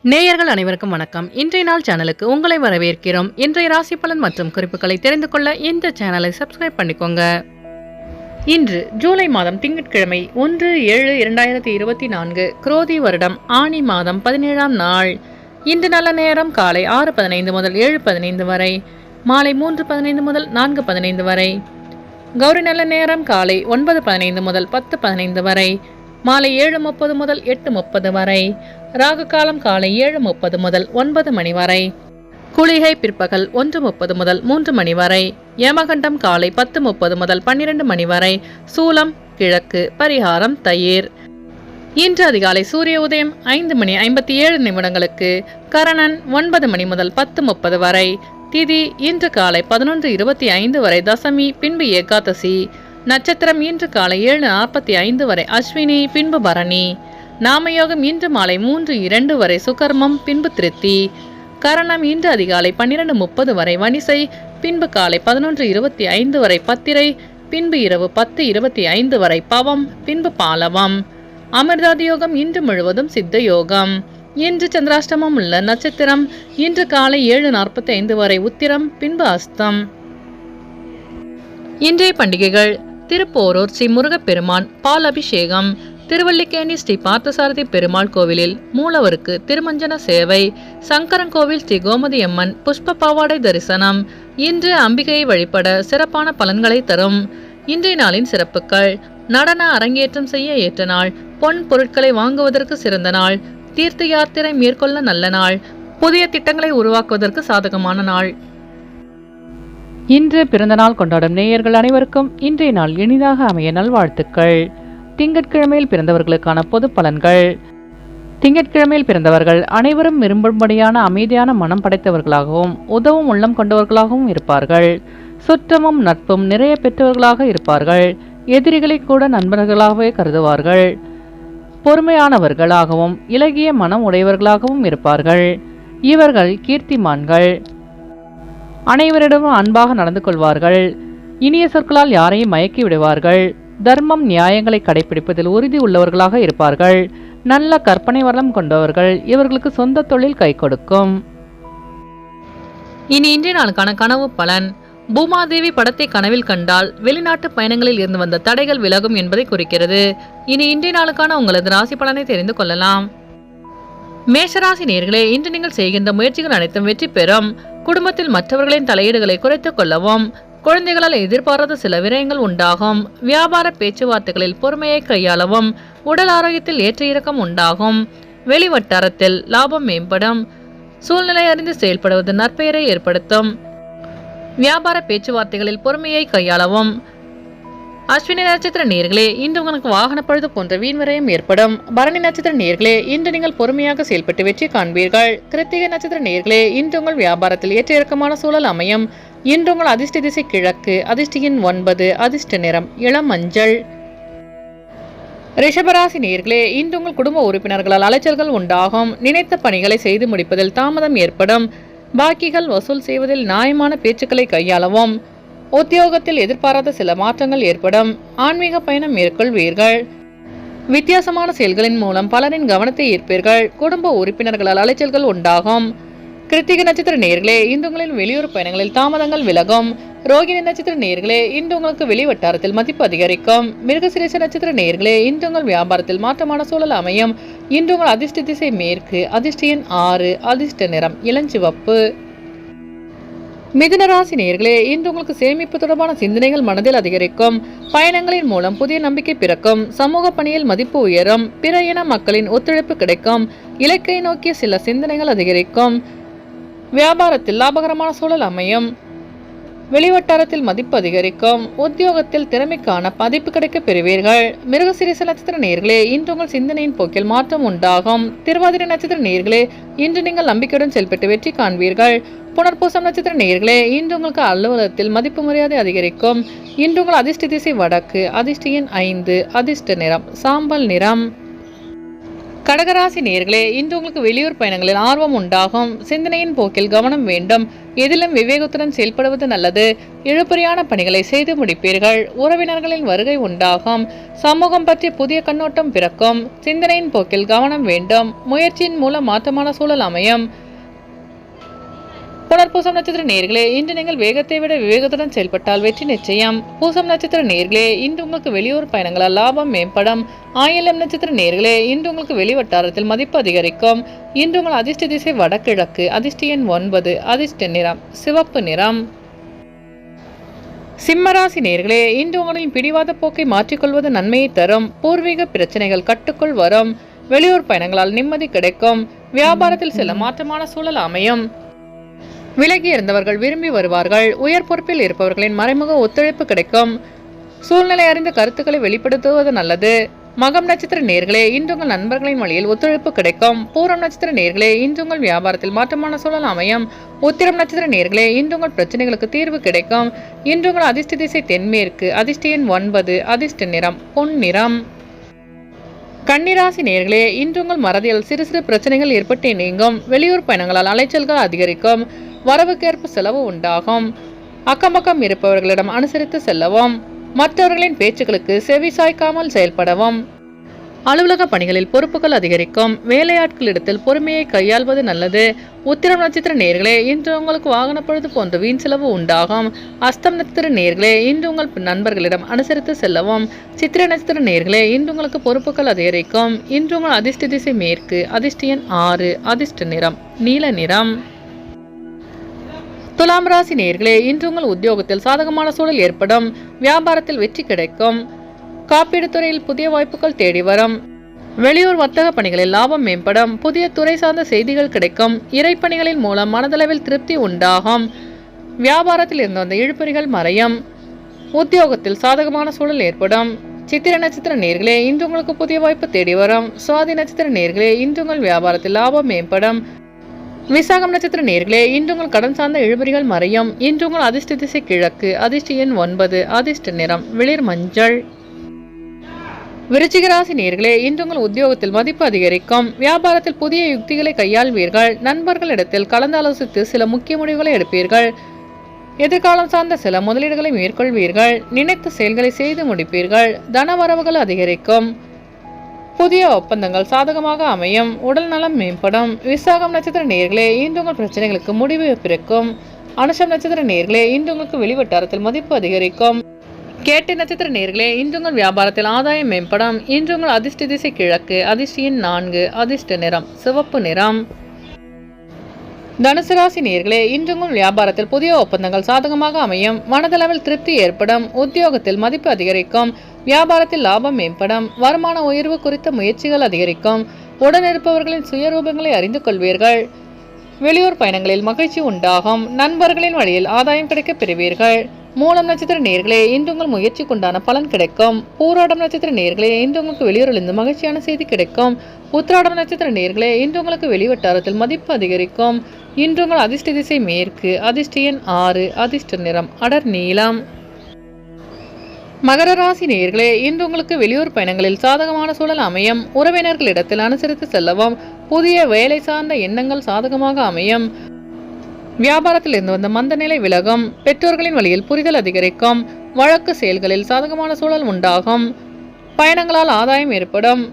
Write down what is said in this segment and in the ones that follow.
நேயர்கள் அனைவருக்கும் வணக்கம். இன்றைய நாள் சேனலுக்கு உங்களை வரவேற்கிறோம். இன்றைய ராசி பலன் மற்றும் குறிப்புகளை தெரிந்து கொள்ள இந்த சேனலை சப்ஸ்கிரைப் பண்ணிக்கோங்க. இன்று ஜூலை மாதம் திங்கட்கிழமை 1/7/2024 குரோதி வருடம் ஆனி மாதம் 17ஆம் நாள். இன்று நல்ல நேரம் காலை 6:15 முதல் 7:15 வரை, மாலை 3:15 முதல் 4:15 வரை. கௌரி நல்ல நேரம் காலை 9:15 முதல் 10:15 வரை, மாலை 7:30 முதல் 8:30 வரை. ராகு காலம் காலை 7:30 முதல் 9 மணி வரை. குளிகை பிற்பகல் 1:30 முதல் 3 மணி வரை. யமகண்டம் காலை 10:30 முதல் 12 மணி வரை. சூலம் கிழக்கு. பரிகாரம் தயிர். இன்று அதிகாலை சூரிய உதயம் 5:57 கரணன் 9 மணி முதல் 10:30 வரை. திதி இன்று காலை 11:25 வரை தசமி, பின்பு ஏகாதசி. நட்சத்திரம் இன்று காலை 7:45 வரை அஸ்வினி, பின்பு பரணி. நாமயோகம் இன்று மாலை 3:02 வரை சுகர்மம், பின்பு திருத்தி. கரணம் இன்று அதிகாலை 12:30 வரை வனிசை, பின்பு காலை 11:25 வரை பத்திரை, பின்பு இரவு 10:25 வரை பவம், பின்பு பாலவம். அமிர்தாதி யோகம் இன்று முழுவதும் சித்த யோகம். இன்று சந்திராஷ்டமம் உள்ள நட்சத்திரம் இன்று காலை 7:45 வரை உத்திரம், பின்பு அஸ்தம். இன்றைய பண்டிகைகள்: திருப்போரூர் ஸ்ரீ முருகப்பெருமான் பால் அபிஷேகம், திருவல்லிக்கேணி ஸ்ரீ பார்த்தசாரதி பெருமாள் கோவிலில் மூலவருக்கு திருமஞ்சன சேவை, சங்கரன்கோவில் ஸ்ரீ கோமதி அம்மன் புஷ்ப பாவாடை தரிசனம். இன்று அம்பிகையை வழிபட சிறப்பான பலன்களை தரும். இன்றைய நாளின் சிறப்புகள்: நடன அரங்கேற்றம் செய்ய ஏற்ற நாள், பொன் பொருட்களை வாங்குவதற்கு சிறந்த நாள், தீர்த்த யாத்திரை மேற்கொள்ள நல்ல நாள், புதிய திட்டங்களை உருவாக்குவதற்கு சாதகமான நாள். இன்று பிறந்தநாள் கொண்டாடும் நேயர்கள் அனைவருக்கும் இன்றைய நாள் இனிதாக அமைய நல்வாழ்த்துக்கள். திங்கட்கிழமையில் பிறந்தவர்களுக்கான பொது பலன்கள். திங்கட்கிழமையில் பிறந்தவர்கள் அனைவரும் விரும்பும்படியான அமைதியான மனம் படைத்தவர்களாகவும் உதவும் உள்ளம் கொண்டவர்களாகவும் இருப்பார்கள். சுற்றமும் நட்பும் நிறைய பெற்றவர்களாக இருப்பார்கள். எதிரிகளை கூட நண்பர்களாகவே கருதுவார்கள். பொறுமையானவர்களாகவும் இலகிய மனம் உடையவர்களாகவும் இருப்பார்கள். இவர்கள் கீர்த்திமான்கள். அனைவரிடமும் அன்பாக நடந்து கொள்வார்கள். இனிய சொற்களால் யாரையும் மயக்கி விடுவார்கள். தர்மம் நியாயங்களை கடைபிடிப்பதில் உறுதி உள்ளவர்களாக இருப்பார்கள். நல்ல கற்பனை வளம் கொண்டவர்கள். இவர்களுக்கு சொந்த தொழில் கை கொடுக்கும். இனி இன்றைய நாளுக்கான கனவு பலன். பூமாதேவி படத்தை கனவில் கண்டால் வெளிநாட்டு பயணங்களில் இருந்து வந்த தடைகள் விலகும் என்பதை குறிக்கிறது. இனி இன்றைய நாளுக்கான உங்களது ராசி பலனை தெரிந்து கொள்ளலாம். மேஷராசி நேயர்களே, இன்று நீங்கள் செய்கின்ற முயற்சிகள் அனைத்தும் வெற்றி பெறும். குடும்பத்தில் மற்றவர்களின் தலையீடுகளை குறைத்துக் கொள்ளவும். குழந்தைகளால் எதிர்பாராத சில விரயங்கள் உண்டாகும். வியாபார பேச்சுவார்த்தைகளில் பொறுமையை கையாளவும். உடல் ஆரோக்கியத்தில் ஏற்ற இறக்கம் உண்டாகும். வெளிவட்டாரத்தில் லாபம் மேம்படும். சூழ்நிலை அறிந்து செயல்படுவது நற்பெயரை ஏற்படுத்தும். வியாபார பேச்சுவார்த்தைகளில் பொறுமையை கையாளவும். அஸ்வினி நட்சத்திர நேயர்களே, இன்று உங்களுக்கு வாகன பழுது போன்ற வீண் விரயம் ஏற்படும். பரணி நட்சத்திர நேயர்களே, இன்று நீங்கள் பொறுமையாக செயல்பட்டு வெற்றி காண்பீர்கள். கிருத்திகை நட்சத்திர நேயர்களே, இன்று உங்கள் வியாபாரத்தில் ஏற்ற இறக்கமான சூழல் அமையும். இன்று உங்கள் அதிர்ஷ்ட திசை கிழக்கு. அதிர்ஷ்ட எண் 9. அதிர்ஷ்ட நிறம் இளம் மஞ்சள். ரிஷபராசி நேயர்களே, இன்று உங்கள் குடும்ப உறுப்பினர்களால் அலைச்சல்கள் உண்டாகும். நினைத்த பணிகளை செய்து முடிப்பதில் தாமதம் ஏற்படும். பாக்கிகள் வசூல் செய்வதில் நியாயமான பேச்சுக்களை கையாளவும். உத்தியோகத்தில் எதிர்பாராத சில மாற்றங்கள் ஏற்படும். ஆன்மீக பயணம் மேற்கொள்வீர்கள். வித்தியாசமான செயல்களின் மூலம் பலரின் கவனத்தை ஈர்ப்பீர்கள். குடும்ப உறுப்பினர்களால் அலைச்சல்கள் உண்டாகும். கிருத்திகை நட்சத்திர நேயர்களே, இன்று உங்களின் வெளியூர் பயணங்களில் தாமதங்கள் விலகும். ரோகிணி நட்சத்திர நேயர்களே, இன்று உங்களுக்கு வெளிவட்டாரத்தில் மதிப்பு அதிகரிக்கும். மிருகசிரேச நட்சத்திர நேயர்களே, இன்று உங்கள் வியாபாரத்தில் மாற்றமான சூழல் அமையும். இன்று உங்கள் அதிர்ஷ்ட திசை மேற்கு. அதிர்ஷ்ட எண் 6. அதிர்ஷ்ட நிறம் இளஞ்சிவப்பு. மிதுன ராசி நேயர்களே, இன்று உங்களுக்கு சேமிப்பு தொடர்பான சிந்தனைகள் மனதில் அதிகரிக்கும். பயணங்களின் மூலம் புதிய நம்பிக்கை பிறக்கும். சமூக பணியில் மதிப்பு உயரும். பிற இன மக்களின் ஒத்துழைப்பு கிடைக்கும். இலக்கை நோக்கிய சில சிந்தனைகள் அதிகரிக்கும். வியாபாரத்தில் லாபகரமான சூழல் அமையும். வெளிவட்டாரத்தில் மதிப்பு அதிகரிக்கும். உத்தியோகத்தில் திறமைக்கான மதிப்பு கிடைக்க பெறுவீர்கள். மிருகசிரீச நட்சத்திர நேயர்களே, இன்று உங்கள் சிந்தனையின் போக்கில் மாற்றம் உண்டாகும். திருவாதிரை நட்சத்திர நேயர்களே, இன்று நீங்கள் நம்பிக்கையுடன் செயல்பட்டு வெற்றி காண்பீர்கள். புனர்பூசம் நட்சத்திர நேயர்களே, இன்று உங்களுக்கு அலுவலகத்தில் மதிப்பு மரியாதை அதிகரிக்கும். இன்று உங்கள் அதிர்ஷ்ட திசை வடக்கு. அதிர்ஷ்ட எண் 5. அதிர்ஷ்ட நிறம் சாம்பல் நிறம். கடகராசி நேயர்களே, இன்று உங்களுக்கு வெளியூர் பயணங்களில் ஆர்வம் உண்டாகும். சிந்தனையின் போக்கில் கவனம் வேண்டும். எதிலும் விவேகத்துடன் செயல்படுவது நல்லது. இழுபறியான பணிகளை செய்து முடிப்பீர்கள். உறவினர்களின் வருகை உண்டாகும். சமூகம் பற்றிய புதிய கண்ணோட்டம் பிறக்கும். சிந்தனையின் போக்கில் கவனம் வேண்டும். முயற்சியின் மூலம் மாற்றமான சூழல் அமையும். புனர்பூசம் நட்சத்திர நேயர்களே, இன்று நீங்கள் வேகத்தை விட விவேகத்துடன் செயல்பட்டால் வெற்றி நிச்சயம். பூசம் நட்சத்திர நேயர்களே, இன்று உங்களுக்கு வெளியூர் பயணங்களால் லாபம் மேம்படும். ஆயில்யம் நட்சத்திர நேயர்களே, இன்று உங்களுக்கு வெளிவட்டாரத்தில் மதிப்பு அதிகரிக்கும். இன்று உங்கள் அதிர்ஷ்ட திசை வடகிழக்கு. அதிர்ஷ்ட எண் 9. அதிர்ஷ்ட நிறம் சிவப்பு நிறம். சிம்மராசி நேயர்களே, இன்று உங்களின் பிடிவாத போக்கை மாற்றிக்கொள்வது நன்மையை தரும். பூர்வீக பிரச்சனைகள் கட்டுக்குள் வரும். வெளியூர் பயணங்களால் நிம்மதி கிடைக்கும். வியாபாரத்தில் சில மாற்றமான சூழல் அமையும். விலகி இருந்தவர்கள் விரும்பி வருவார்கள். உயர் பொறுப்பில் இருப்பவர்களின் மறைமுக ஒத்துழைப்பு கிடைக்கும். சூழ்நிலை அறிந்த கருத்துக்களை வெளிப்படுத்துவது நல்லது. மகம் நட்சத்திர நேயர்களே, இன்று உங்கள் நண்பர்களின் வழியில் ஒத்துழைப்பு கிடைக்கும். பூரம் நட்சத்திர நேயர்களே, இன்று உங்கள் வியாபாரத்தில் மாற்றமான சூழல் அமையும். உத்திரம் நட்சத்திர நேயர்களே, இன்று உங்கள் பிரச்சனைகளுக்கு தீர்வு கிடைக்கும். இன்று உங்கள் அதிர்ஷ்ட திசை தென்மேற்கு. அதிர்ஷ்ட எண் 9. அதிர்ஷ்ட நிறம் பொன் நிறம். கன்னிராசி நேயர்களே, இன்று உங்கள் மறதியில் சிறு சிறு பிரச்சனைகள் ஏற்பட்டு நீங்கும். வெளியூர் பயணங்களால் அலைச்சல்கள் அதிகரிக்கும். வரவுக்கேற்ப செலவு உண்டாகும். அக்கம்பக்கம் இருப்பவர்களிடம் அனுசரித்து செல்லவும். மற்றவர்களின் பேச்சுக்களுக்கு செவி சாய்க்காமல் செயல்படவும். அலுவலக பணிகளில் பொறுப்புகள் அதிகரிக்கும். வேலையாட்களிடத்தில் பொறுமையை கையாள்வது நல்லது. உத்திரம் நட்சத்திர நேயர்களே, இன்று உங்களுக்கு வாகன பழுது போன்ற வீண் செலவு உண்டாகும். அஸ்தம் நட்சத்திர நேயர்களே, இன்று உங்கள் நண்பர்களிடம் அனுசரித்து செல்லவும். சித்திரை நட்சத்திர நேயர்களே, இன்று உங்களுக்கு பொறுப்புகள் அதிகரிக்கும். இன்று உங்கள் அதிர்ஷ்ட திசை மேற்கு. அதிர்ஷ்ட எண் 6. அதிர்ஷ்ட நிறம் நீல நிறம். துலாம் ராசி நேயர்களே, இன்று உங்கள் உத்தியோகத்தில் சாதகமான சூழல் ஏற்படும். வியாபாரத்தில் வெற்றி கிடைக்கும். காப்பீடு துறையில் புதிய வாய்ப்புகள் தேடி வரும். வெளியூர் வர்த்தக பணிகளில் லாபம் மேம்படும். புதிய துறை சார்ந்த செய்திகள் கிடைக்கும். இறைப்பணிகளின் மூலம் மனதளவில் திருப்தி உண்டாகும். வியாபாரத்தில் இருந்து வந்த இழுபறிகள் மறையும். உத்தியோகத்தில் சாதகமான சூழல் ஏற்படும். சித்திரை நட்சத்திர நேயர்களே, இன்று உங்களுக்கு புதிய வாய்ப்பு தேடி வரும். சுவாதி நட்சத்திர நேயர்களே, இன்று உங்கள் வியாபாரத்தில் லாபம் மேம்படும். விசாகம் நட்சத்திர நேயர்களே, இன்று உங்கள் கடன் சார்ந்த இழுபறிகள் மறையும். இன்று உங்கள் அதிர்ஷ்ட திசை கிழக்கு. அதிர்ஷ்ட எண் 9. அதிர்ஷ்ட நிறம் வெளிர் மஞ்சள். விருச்சிக ராசி நேயர்களே, இன்று உங்கள் உத்தியோகத்தில் மதிப்பு அதிகரிக்கும். வியாபாரத்தில் புதிய யுக்திகளை கையாள்வீர்கள். நண்பர்களிடத்தில் கலந்தாலோசித்து சில முக்கிய முடிவுகளை எடுப்பீர்கள். எதிர்காலம் சார்ந்த சில முதலீடுகளை மேற்கொள்வீர்கள். நினைத்த செயல்களை செய்து முடிப்பீர்கள். தன வரவுகள் அதிகரிக்கும். புதிய ஒப்பந்தங்கள் சாதகமாக அமையும். உடல் நலம் மேம்படும். விசாகம் நட்சத்திர நேயர்களே, இன்று உங்கள் பிரச்சனைகளுக்கு முடிவு பிறக்கும். அனுஷம் நட்சத்திர நேயர்களே, இன்று உங்களுக்கு வெளிவட்டாரத்தில் மதிப்பு அதிகரிக்கும். கேட்டை நட்சத்திர நேயர்களே, இன்று உங்கள் வியாபாரத்தில் ஆதாயம் மேம்படும். இன்று உங்கள் அதிர்ஷ்ட திசை கிழக்கு. அதிர்ஷ்ட எண் 4. அதிர்ஷ்ட நிறம் சிவப்பு நிறம். தனுசு ராசி நேயர்களே, இன்று உங்கள் வியாபாரத்தில் புதிய ஒப்பந்தங்கள் சாதகமாக அமையும். மனதளவில் திருப்தி ஏற்படும். உத்தியோகத்தில் மதிப்பு அதிகரிக்கும். வியாபாரத்தில் லாபம் மேம்படும். வருமான உயர்வு குறித்த முயற்சிகள் அதிகரிக்கும். உடனிருப்பவர்களின் சுயரூபங்களை அறிந்து கொள்வீர்கள். வெளியூர் பயணங்களில் மகிழ்ச்சி உண்டாகும். நண்பர்களின் வழியில் ஆதாயம் கிடைக்க பெறுவீர்கள். மூலம் நட்சத்திர நேயர்களே, இன்று உங்கள் முயற்சிக்குண்டான பலன் கிடைக்கும். பூராடம் நட்சத்திர நேயர்களே, இன்று உங்களுக்கு வெளியூரிலிருந்து மகிழ்ச்சியான செய்தி கிடைக்கும். உத்திராடம் நட்சத்திர நேயர்களே, இன்று உங்களுக்கு வெளிவட்டாரத்தில் மதிப்பு அதிகரிக்கும். இன்று உங்கள் அதிர்ஷ்ட திசை மேற்கு. அதிர்ஷ்ட எண் 6. அதிர்ஷ்ட நிறம் அடர் நீலம். மகர ராசி நேயர்களே, இன்று உங்களுக்கு வெளியூர் பயணங்களில் சாதகமான சூழல் அமையும். உறவினர்களிடத்தில் அனுசரித்து செல்லவும். புதிய வேலை சார்ந்த எண்ணங்கள் சாதகமாக அமையும். வியாபாரத்தில் இருந்து வந்த மந்த நிலை விலகும். பெற்றோர்களின் வழியில் புரிதல் அதிகரிக்கும். வழக்கு செயல்களில் சாதகமான சூழல் உண்டாகும். பயணங்களால் ஆதாயம் ஏற்படும்.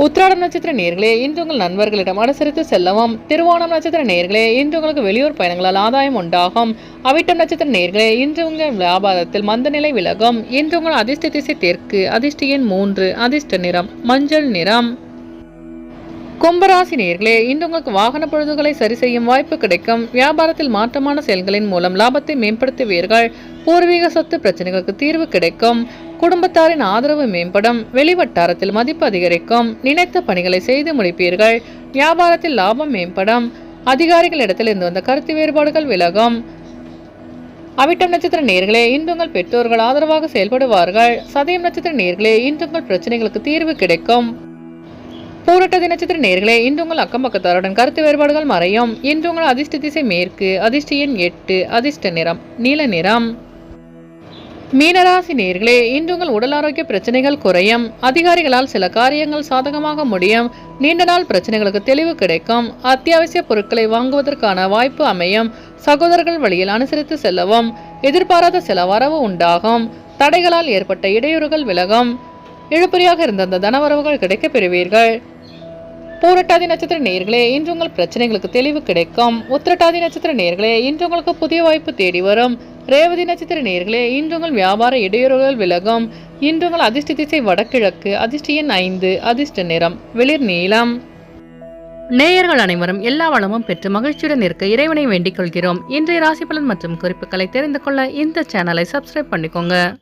உத்திராடம் நட்சத்திர நேயர்களே, இன்று உங்கள் நண்பர்களிடம் அனுசரித்து செல்லவும். திருவோணம் நட்சத்திர நேயர்களே, இன்று உங்களுக்கு வெளியூர் பயணங்களால் ஆதாயம் உண்டாகும். அவிட்டம் நட்சத்திர நேயர்களே, இன்று உங்கள் வியாபாரத்தில் மந்த நிலை விலகும். இன்று உங்கள் அதிர்ஷ்ட திசை தெற்கு. அதிர்ஷ்ட எண் 3. அதிர்ஷ்ட நிறம் மஞ்சள் நிறம். கும்பராசி நேயர்களே, இன்று உங்களுக்கு வாகன பழுதுகளை சரி செய்யும் வாய்ப்பு கிடைக்கும். வியாபாரத்தில் மாற்றமான செயல்களின் மூலம் லாபத்தை மேம்படுத்துவீர்கள். பூர்வீக சொத்து பிரச்சனைகளுக்கு தீர்வு கிடைக்கும். குடும்பத்தாரின் ஆதரவு மேம்படும். வெளிவட்டாரத்தில் மதிப்பு அதிகரிக்கும். நினைத்த பணிகளை செய்து முடிப்பீர்கள். வியாபாரத்தில் லாபம் மேம்படும். அதிகாரிகளிடத்தில் இருந்து வந்த கருத்து வேறுபாடுகள் விலகும். அவிட்டம் நட்சத்திர நேயர்களே, இன்று உங்கள் பெற்றோர்கள் ஆதரவாக செயல்படுவார்கள். சதயம் நட்சத்திர நேயர்களே, இன்று உங்கள் பிரச்சனைகளுக்கு தீர்வு கிடைக்கும். பூரட்டாதி நட்சத்திர நேயர்களே, இன்று உங்கள் அக்கம் பக்கத்தாருடன் கருத்து வேறுபாடுகள் மறையும். இன்று உங்கள் அதிர்ஷ்ட திசை மேற்கு. அதிர்ஷ்ட எண் 8. அதிர்ஷ்ட நிறம் நீல நிறம். மீனராசி நேயர்களே, இன்று உங்கள் உடல் ஆரோக்கிய பிரச்சனைகள் குறையும். அதிகாரிகளால் சில காரியங்கள் சாதகமாக முடியும். நீண்ட நாள் பிரச்சனைகளுக்கு தெளிவு கிடைக்கும். அத்தியாவசிய பொருட்களை வாங்குவதற்கான வாய்ப்பு அமையும். சகோதரர்கள் வழியில் அனுசரித்து செல்லவும். எதிர்பாராத சில வரவு உண்டாகும். தடைகளால் ஏற்பட்ட இடையூறுகள் விலகும். இழுபறியாக இருந்த அந்த தனவரவுகள் கிடைக்கப் பெறுவீர்கள். பூரட்டாதி நட்சத்திர நேயர்களே, இன்று உங்கள் பிரச்சனைகளுக்கு தெளிவு கிடைக்கும். உத்திரட்டாதி நட்சத்திர நேயர்களே, இன்று உங்களுக்கு புதிய வாய்ப்பு தேடி வரும். ரேவதி நட்சத்திர நேயர்களே, இன்று உங்கள் வியாபார இடையூறுகள் விலகும். இன்று உங்கள் அதிர்ஷ்ட திசை வடகிழக்கு. அதிர்ஷ்ட எண் 5. அதிர்ஷ்ட நிறம் வெளிர் நீலம். நேயர்கள் அனைவரும் எல்லா வளமும் பெற்று மகிழ்ச்சியுடன் இருக்க இறைவனை வேண்டிக் கொள்கிறோம். இன்றைய ராசி பலன் மற்றும் குறிப்புகளை தெரிந்து கொள்ள இந்த சேனலை சப்ஸ்கிரைப் பண்ணிக்கோங்க.